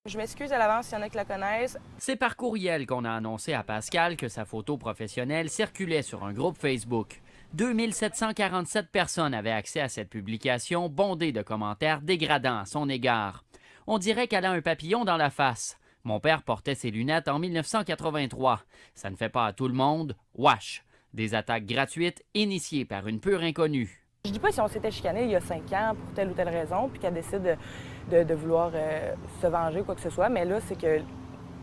Je m'excuse à l'avance s'il y en a qui la connaissent. C'est par courriel qu'on a annoncé à Pascal que sa photo professionnelle circulait sur un groupe Facebook. 2747 personnes avaient accès à cette publication bondée de commentaires dégradants à son égard. On dirait qu'elle a un papillon dans la face. Mon père portait ses lunettes en 1983. Ça ne fait pas à tout le monde. Wesh! Des attaques gratuites initiées par une pure inconnue. Je dis pas si on s'était chicané il y a 5 ans pour telle ou telle raison, puis qu'elle décide de vouloir se venger ou quoi que ce soit, mais là, c'est que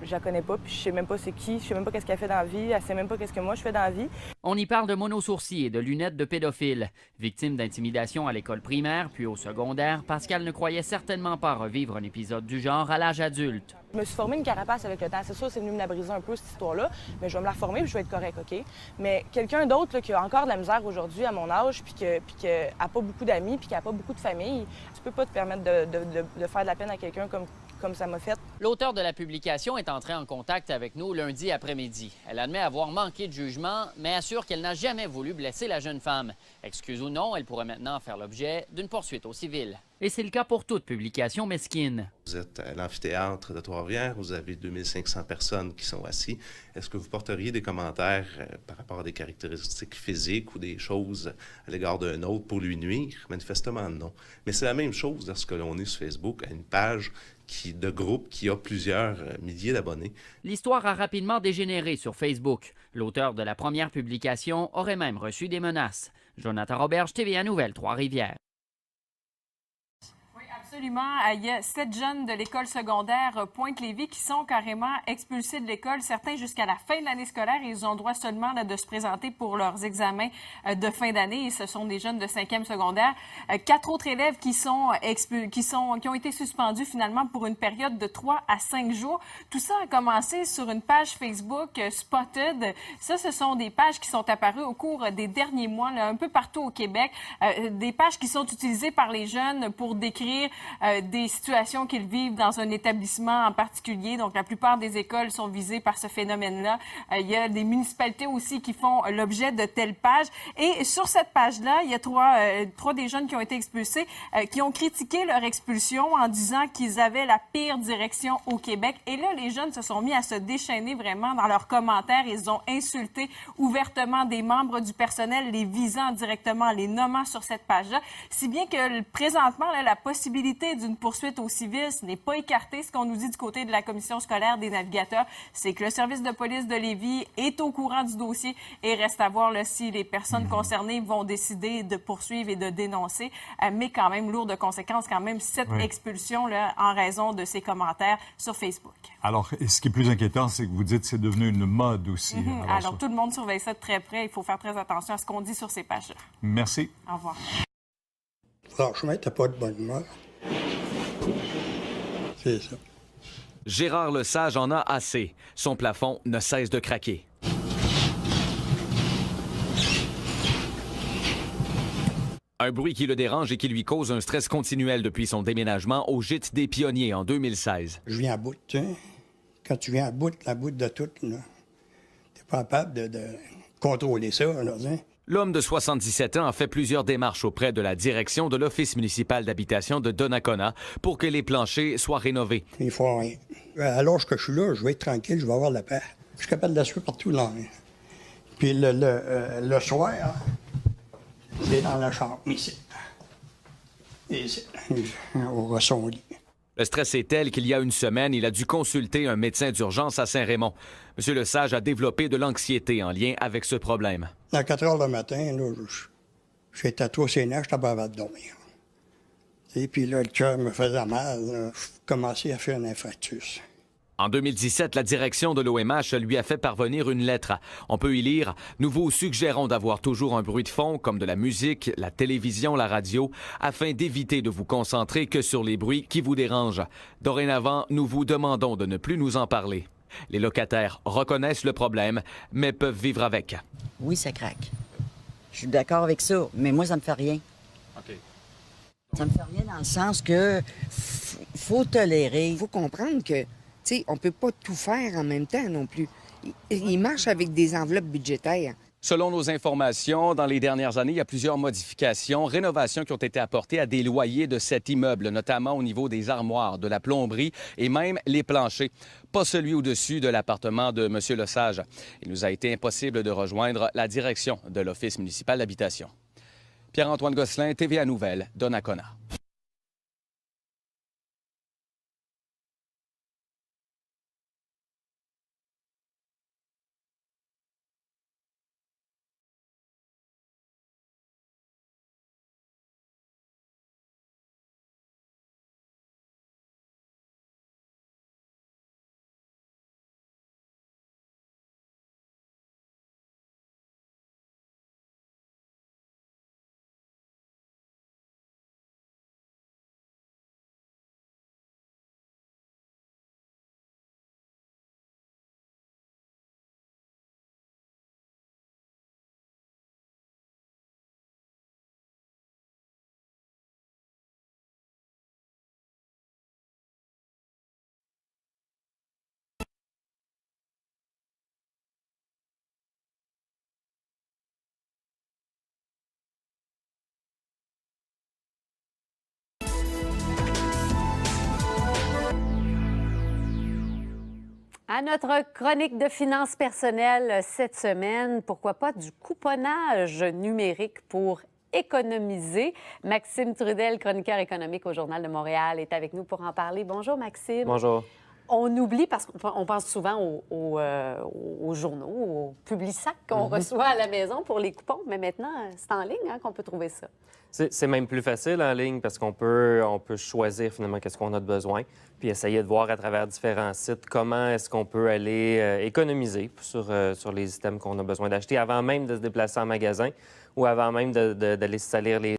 je la connais pas, puis je sais même pas c'est qui, je sais même pas qu'est-ce qu'elle fait dans la vie, elle sait même pas qu'est-ce que moi je fais dans la vie. On y parle de monosourcils et de lunettes de pédophiles. Victime d'intimidation à l'école primaire puis au secondaire, Pascal ne croyait certainement pas revivre un épisode du genre à l'âge adulte. Je me suis formé une carapace avec le temps. C'est sûr, c'est venu me la briser un peu, cette histoire-là, mais je vais me la reformer puis je vais être correct, OK? Mais quelqu'un d'autre qui a encore de la misère aujourd'hui à mon âge puis qui n'a pas beaucoup d'amis puis qui n'a pas beaucoup de famille, tu peux pas te permettre de faire de la peine à quelqu'un comme ça m'a fait. L'auteur de la publication est entrée en contact avec nous lundi après-midi. Elle admet avoir manqué de jugement, mais assure qu'elle n'a jamais voulu blesser la jeune femme. Excuse ou non, elle pourrait maintenant faire l'objet d'une poursuite au civil. Et c'est le cas pour toute publication mesquine. Vous êtes à l'amphithéâtre de Trois-Rivières, vous avez 2500 personnes qui sont assises. Est-ce que vous porteriez des commentaires par rapport à des caractéristiques physiques ou des choses à l'égard d'un autre pour lui nuire? Manifestement, non. Mais c'est la même chose lorsque l'on est sur Facebook, à une page de groupe qui a plusieurs milliers d'abonnés. L'histoire a rapidement dégénéré sur Facebook. L'auteur de la première publication aurait même reçu des menaces. Jonathan Roberge, TVA Nouvelles, Trois-Rivières. Absolument. Il y a 7 jeunes de l'école secondaire Pointe-Lévis qui sont carrément expulsés de l'école. Certains jusqu'à la fin de l'année scolaire. Ils ont droit seulement de se présenter pour leurs examens de fin d'année. Et ce sont des jeunes de 5e secondaire. 4 autres élèves qui ont été suspendus finalement pour une période de 3 à 5 jours. Tout ça a commencé sur une page Facebook Spotted. Ça, ce sont des pages qui sont apparues au cours des derniers mois, là, un peu partout au Québec. Des pages qui sont utilisées par les jeunes pour décrire des situations qu'ils vivent dans un établissement en particulier. Donc, la plupart des écoles sont visées par ce phénomène-là. Il y a des municipalités aussi qui font l'objet de telles pages. Et sur cette page-là, il y a trois des jeunes qui ont été expulsés, qui ont critiqué leur expulsion en disant qu'ils avaient la pire direction au Québec. Et là, les jeunes se sont mis à se déchaîner vraiment dans leurs commentaires. Ils ont insulté ouvertement des membres du personnel, les visant directement, les nommant sur cette page-là. Si bien que présentement, là, la possibilité d'une poursuite au civil, ce n'est pas écarté. Ce qu'on nous dit du côté de la commission scolaire des navigateurs, c'est que le service de police de Lévis est au courant du dossier et reste à voir là, si les personnes concernées vont décider de poursuivre et de dénoncer, mais quand même lourd de conséquences, quand même cette expulsion là, en raison de ces commentaires sur Facebook. Alors, ce qui est plus inquiétant, c'est que vous dites que c'est devenu une mode aussi. Alors tout le monde surveille ça de très près. Il faut faire très attention à ce qu'on dit sur ces pages-là. Merci. Au revoir. Franchement, t'as pas de bonne humeur. C'est ça. Gérard Lesage en a assez. Son plafond ne cesse de craquer. Un bruit qui le dérange et qui lui cause un stress continuel depuis son déménagement au gîte des Pionniers en 2016. Je viens à bout, tu sais. Quand tu viens à bout de tout, là, t'es pas capable de contrôler ça, là, tu sais. L'homme de 77 ans a fait plusieurs démarches auprès de la direction de l'Office municipal d'habitation de Donnacona pour que les planchers soient rénovés. Il faut rien. À l'âge que je suis là, je vais être tranquille, je vais avoir la paix. Je suis capable d'assurer partout là. Puis le soir, c'est dans la chambre, ici. Ici, au son lit. Le stress est tel qu'il y a une semaine, il a dû consulter un médecin d'urgence à Saint-Raymond. M. Lesage a développé de l'anxiété en lien avec ce problème. À 4 heures le matin, là, j'étais tatoué ses nerfs, j'étais pas capable de dormir. Et puis là, le cœur me faisait mal. Là, je commençais à faire un infarctus. En 2017, la direction de l'OMH lui a fait parvenir une lettre. On peut y lire « Nous vous suggérons d'avoir toujours un bruit de fond, comme de la musique, la télévision, la radio, afin d'éviter de vous concentrer que sur les bruits qui vous dérangent. Dorénavant, nous vous demandons de ne plus nous en parler. » Les locataires reconnaissent le problème, mais peuvent vivre avec. Oui, ça craque. Je suis d'accord avec ça, mais moi, ça me fait rien. OK. Ça me fait rien dans le sens que faut tolérer. Il faut comprendre que, tu sais, on peut pas tout faire en même temps non plus. Il marche avec des enveloppes budgétaires. Selon nos informations, dans les dernières années, il y a plusieurs modifications, rénovations qui ont été apportées à des loyers de cet immeuble, notamment au niveau des armoires, de la plomberie et même les planchers. Pas celui au-dessus de l'appartement de M. Lesage. Il nous a été impossible de rejoindre la direction de l'Office municipal d'habitation. Pierre-Antoine Gosselin, TVA Nouvelles, Donnacona. À notre chronique de finances personnelles cette semaine, pourquoi pas du couponnage numérique pour économiser. Maxime Trudel, chroniqueur économique au Journal de Montréal, est avec nous pour en parler. Bonjour, Maxime. Bonjour. On oublie, parce qu'on pense souvent aux journaux, aux publisacs qu'on reçoit à la maison pour les coupons, mais maintenant, c'est en ligne qu'on peut trouver ça. C'est même plus facile en ligne parce qu'on peut choisir finalement qu'est-ce qu'on a de besoin, puis essayer de voir à travers différents sites comment est-ce qu'on peut aller économiser sur les items qu'on a besoin d'acheter avant même de se déplacer en magasin ou avant même d'aller se salir les...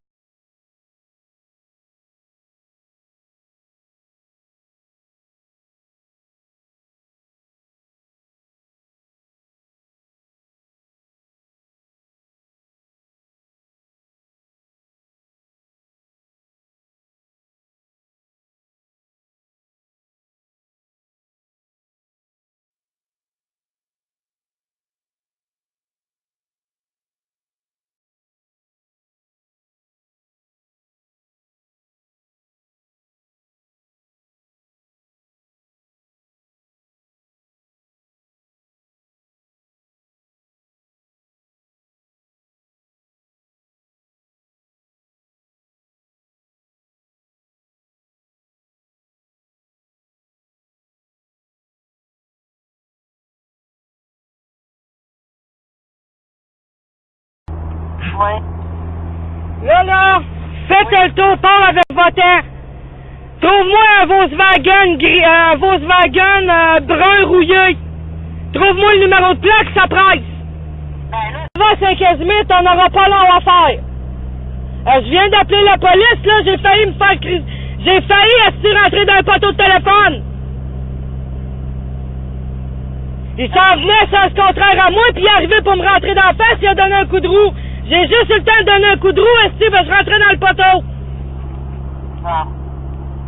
Ouais. Là, faites le tour, part avec votre... Trouve-moi un Volkswagen brun rouillé. Trouve-moi le numéro de plaque, ça presse. Va à Saint-Casimir, t'en auras pas long à faire. Je viens d'appeler la police, là, j'ai failli rentrer dans un poteau de téléphone. Il s'en venait sens contraire à moi, puis il est arrivé pour me rentrer dans la face, il a donné un coup de roue. J'ai juste eu le temps de donner un coup de roue, est-ce que je rentrais dans le poteau? Ah.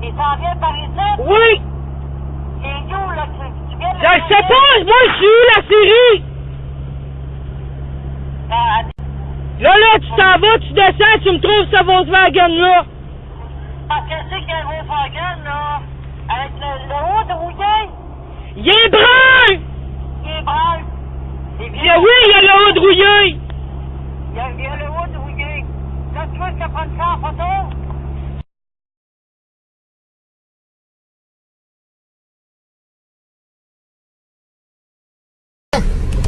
Il s'en vient par ici? Oui! Il est où, là? Tu viens de... Je sais pas, moi, je suis où, la Syrie? Là, tu t'en vas, tu descends, tu me trouves ce Volkswagen-là. Parce que c'est qu'il y a un Volkswagen, là, avec le haut de rouillé. Il est brun! Il est brun. Oui, il y a le haut de rouillé. Il y a le haut de rouillé. Là, tu veux que je te prenne ça en photo?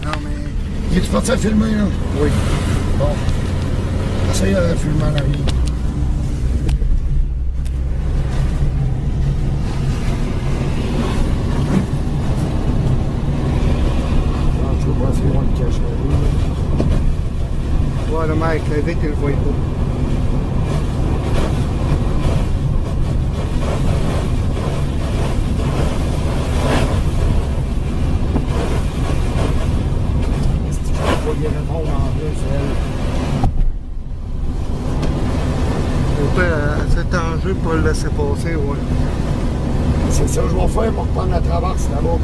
Non, mais... Es-tu parti à filmer, là? Oui. Bon. Essaye de filmer en arrière. Je vais pas essayer de le cacher. Ouais, le mec, la vitre, il le voit pas. Il y répondre en plus, elle. C'est en jeu pour le laisser passer, ouais. C'est ça que je vais faire pour reprendre la traverse là-bas.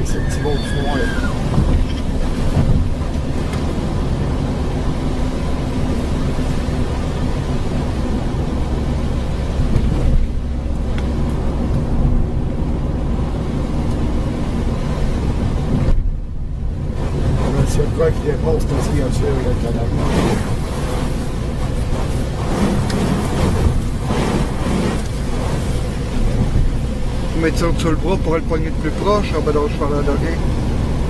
avec ce petit bon du noir. C'est quoi qui dépasse ton signature avec le canal. Mettre ça sur le bras pour le poignet de plus proche, ah ben non, je parle à rien.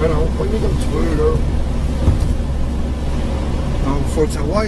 Ben non, poignet comme tu veux, là. Non, faut le savoir.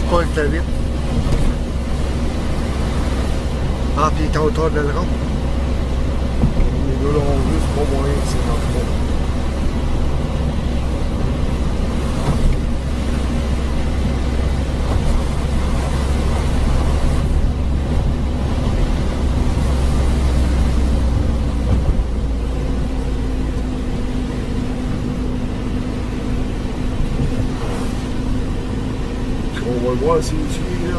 Pas être vite. Ah, puis il est en hauteur de l'aileron. Les deux l'ont vu, c'est pas moyen que c'est dans le fond. On va le voir s'il suit, là.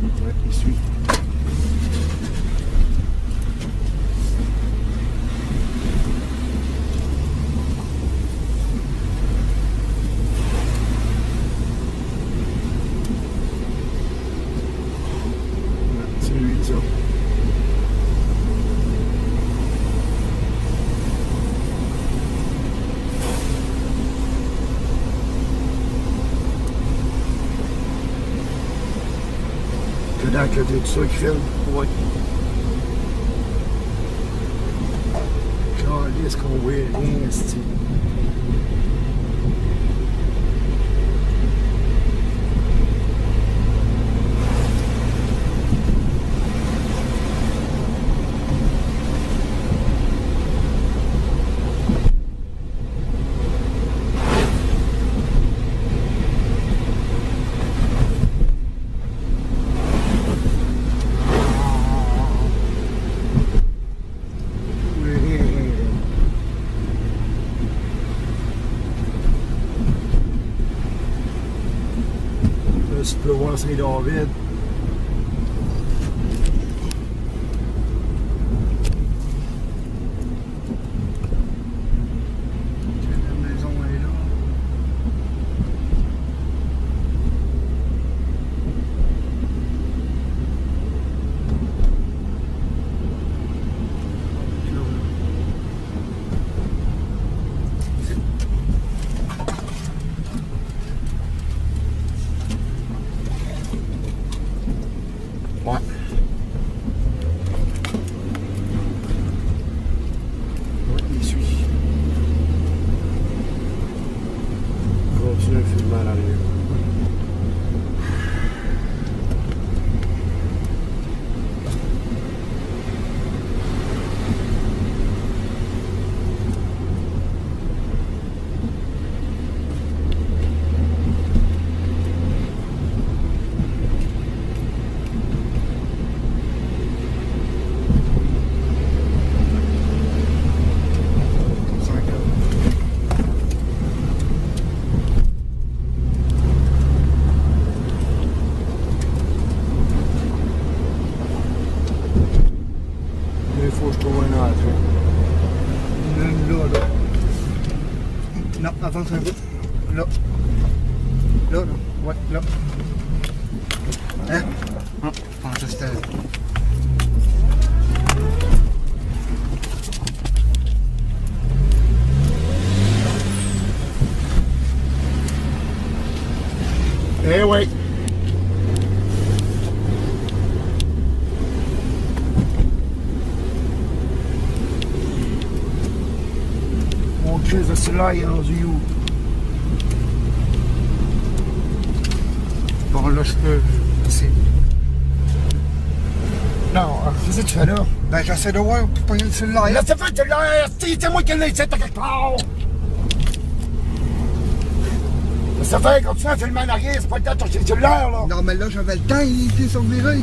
Ouais, il suit. Dans le côté de ça qui filme? Oui. Est-ce qu'on voit rien, c'ti? Tu peux voir Saint-David. Ouais. Ouais, il suit. Continue à filmer à l'arrière. Il faut que je trouve un entrée. Là. Non, avance un peu. Là. Là. Ouais, là. Hein? Non, je pense que c'était... Eh oui! Mon crise de celle-là, il est rendu où? Bon, là, je peux... C'est... Non, qu'est-ce que tu fais là? Ben, j'essaie de voir pour pogner le cellulaire. Là, c'est fait le cellulaire! C'est moi qui l'ai ici, t'as quelque part! Ça fait, quand tu fais un film en arrière, c'est pas le temps de toucher le cellulaire, là! Non, mais là, j'avais le temps, il était surviré.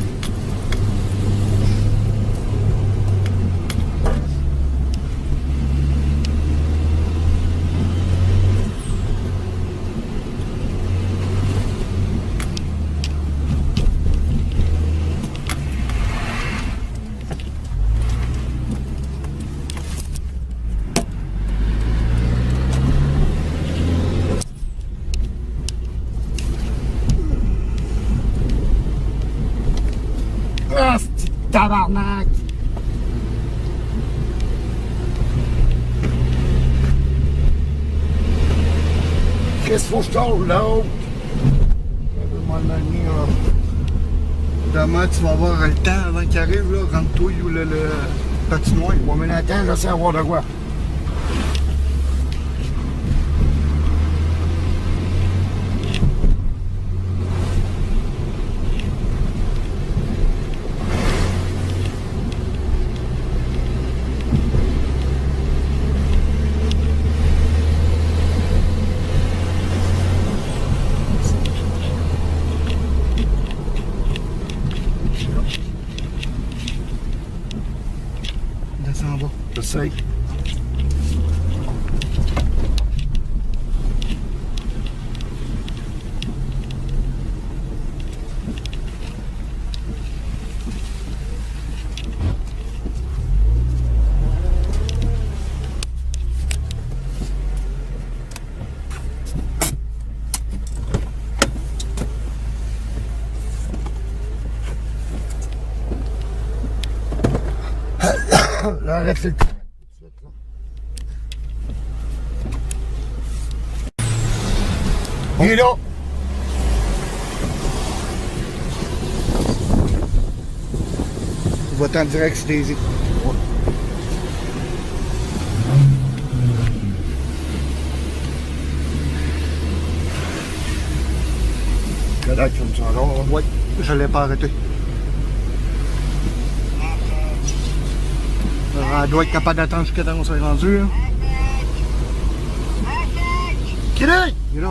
Ah, c'est tabarnak! Qu'est-ce qu'il faut que je tourne l'autre? Demain, tu vas avoir le temps avant qu'il arrive, là, rentre-toi ou le patinoire. Bon, mais attends, j'essaie d'avoir de quoi. Descends en bas. J'essaye. Là, arrête, c'est le temps. Il est là. Va-t'en en direct, c'est Daisy. Ouais. Kodak, tu me sens là? Oui, je l'ai pas arrêté. Elle doit être capable d'attendre jusqu'à temps qu'on soit rendu. Hein. Qui est là? Il est là.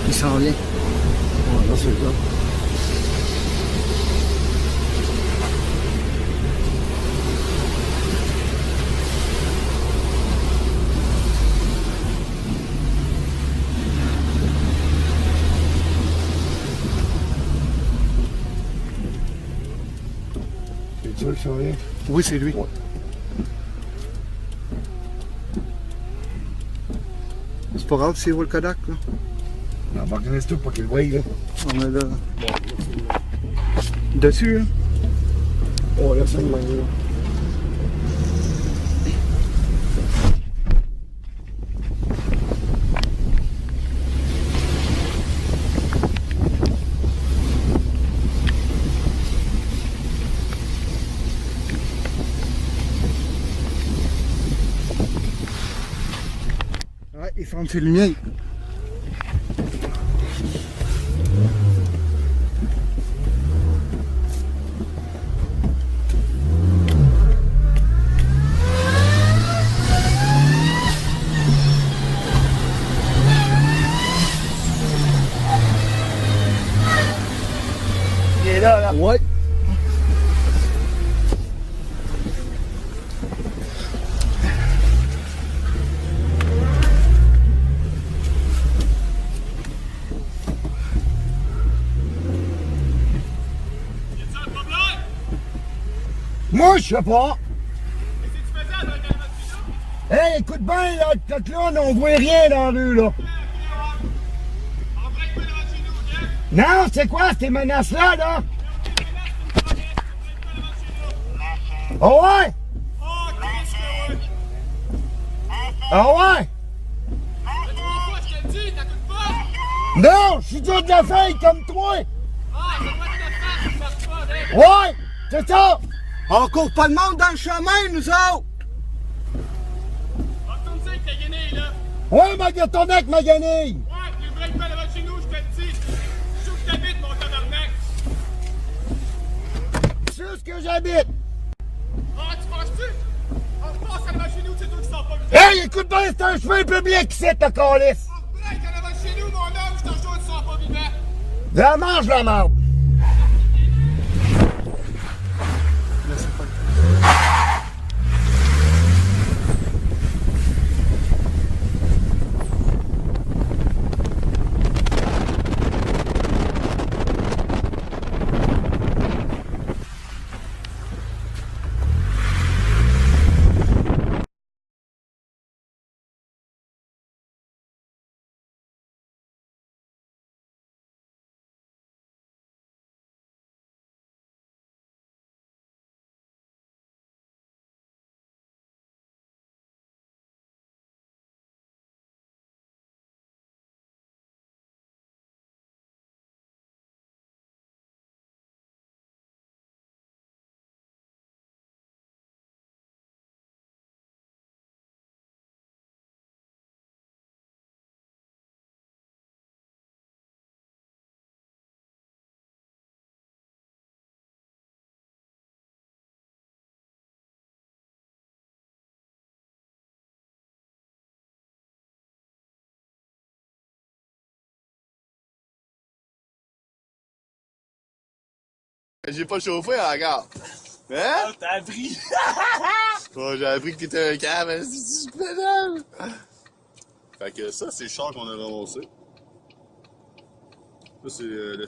Il s'en vient. Voilà, c'est ça. C'est sûr que ça vient? Oui, c'est lui. Ouais. C'est pas grave s'il voit le Kodak, là. Non, va regarder tout pour qu'il le voie, là. On est là. Dessus, hein? Oh, là, c'est une main, là. Ouais, il ferme ses lumières. Il est là, là. Ouais. Moi, je sais pas. Hey, écoute bien, là, peut-être là, on voit rien dans la rue, là. Non, c'est quoi ces menaces-là, là? Oh ouais? Ah ouais? Non, je suis dur de la feuille comme toi. Ouais, c'est ça. On court pas de monde dans le chemin, nous autres! Retourne-y avec ta guenille, là! Ouais, retourne avec ma guenille! Ouais, tu breaks pas devant chez nous, je te le dis! Je sais où que t'habites, mon tabarnak! C'est où que j'habite! Ah, tu penses-tu? On repasse à devant chez nous, c'est toi qui sens pas vite! Hey, écoute bien, c'est un chemin public ici, ta calice! On break à devant chez nous, mon homme, je t'en jure, tu sens pas vivant! La mange la marde! J'ai pas chauffé en gare. Hein? Oh, t'as appris! Oh, j'ai appris que t'étais un cave, hein, c'est pédale! Fait que ça, c'est le char qu'on a ramassé. Ça, c'est le